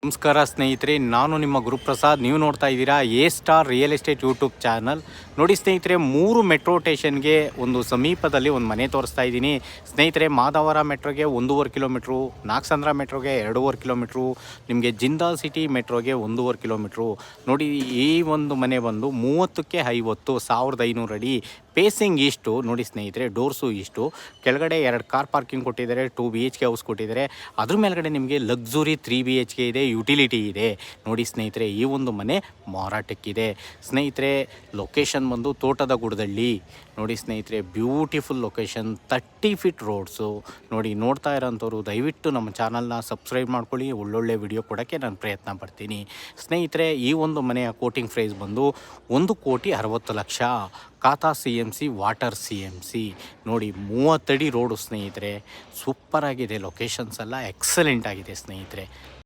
ನಮಸ್ಕಾರ ಸ್ನೇಹಿತರೆ, ನಾನು ನಿಮ್ಮ ಗುರುಪ್ರಸಾದ್. ನೀವು ನೋಡ್ತಾ ಇದ್ದೀರಾ A star real estate YouTube channel. ನೋಡಿ ಸ್ನೇಹಿತರೆ, 3 ಮೆಟ್ರೋ ಸ್ಟೇಷನ್ಗೆ ಒಂದು ಸಮೀಪದಲ್ಲಿ ಒಂದು ಮನೆ ತೋರಿಸ್ತಾ ಇದ್ದೀನಿ ಸ್ನೇಹಿತರೆ. ಮಾಧವರ ಮೆಟ್ರೋಗೆ 1.5 ಕಿಲೋಮೀಟ್ರು, ನಾಗಸಂದ್ರ ಮೆಟ್ರೋಗೆ 2.5 ಕಿಲೋಮೀಟ್ರು, ನಿಮಗೆ ಜಿಂದಾಲ್ ಸಿಟಿ ಮೆಟ್ರೋಗೆ 1.5 ಕಿಲೋಮೀಟ್ರು. ನೋಡಿ, ಈ ಒಂದು ಮನೆ ಬಂದು 30ಕ್ಕೆ 50, 1500 ಅಡಿ. ಪೇಸಿಂಗ್ ಇಷ್ಟು ನೋಡಿ ಸ್ನೇಹಿತರೆ, ಡೋರ್ಸು ಇಷ್ಟು. ಕೆಳಗಡೆ 2 ಕಾರ್ ಪಾರ್ಕಿಂಗ್ ಕೊಟ್ಟಿದ್ದಾರೆ, 2 BHK ಹೌಸ್ ಕೊಟ್ಟಿದ್ದಾರೆ. ಅದ್ರ ಮೇಲ್ಗಡೆ ನಿಮಗೆ ಲಕ್ಸುರಿ 3 BHK ಇದೆ, ಯುಟಿಲಿಟಿ ಇದೆ. ನೋಡಿ ಸ್ನೇಹಿತರೆ, ಈ ಒಂದು ಮನೆ ಮಾರಾಟಕ್ಕಿದೆ ಸ್ನೇಹಿತರೆ. ಲೊಕೇಶನ್ ಬಂದು ತೋಟದ ಗುಡದಳ್ಳಿ. ನೋಡಿ ಸ್ನೇಹಿತರೆ, ಬ್ಯೂಟಿಫುಲ್ ಲೊಕೇಶನ್, 30 ಫೀಟ್ ರೋಡ್ಸು. ನೋಡಿ, ನೋಡ್ತಾ ಇರೋಂಥವ್ರು ದಯವಿಟ್ಟು ನಮ್ಮ ಚಾನಲ್ನ ಸಬ್ಸ್ಕ್ರೈಬ್ ಮಾಡ್ಕೊಳ್ಳಿ. ಒಳ್ಳೊಳ್ಳೆ ವಿಡಿಯೋ ಕೊಡೋಕ್ಕೆ ನಾನು ಪ್ರಯತ್ನ ಪಡ್ತೀನಿ ಸ್ನೇಹಿತರೆ. ಈ ಒಂದು ಮನೆಯ ಕೋಟಿಂಗ್ ಪ್ರೈಸ್ ಬಂದು 1,60,00,000. ಖಾತಾ CMC, ವಾಟರ್ CMC. ನೋಡಿ, 30 ಅಡಿ ರೋಡು ಸ್ನೇಹಿತರೆ. ಸೂಪರಾಗಿದೆ, ಲೊಕೇಶನ್ಸ್ ಎಲ್ಲ ಎಕ್ಸಲೆಂಟ್ ಆಗಿದೆ ಸ್ನೇಹಿತರೆ.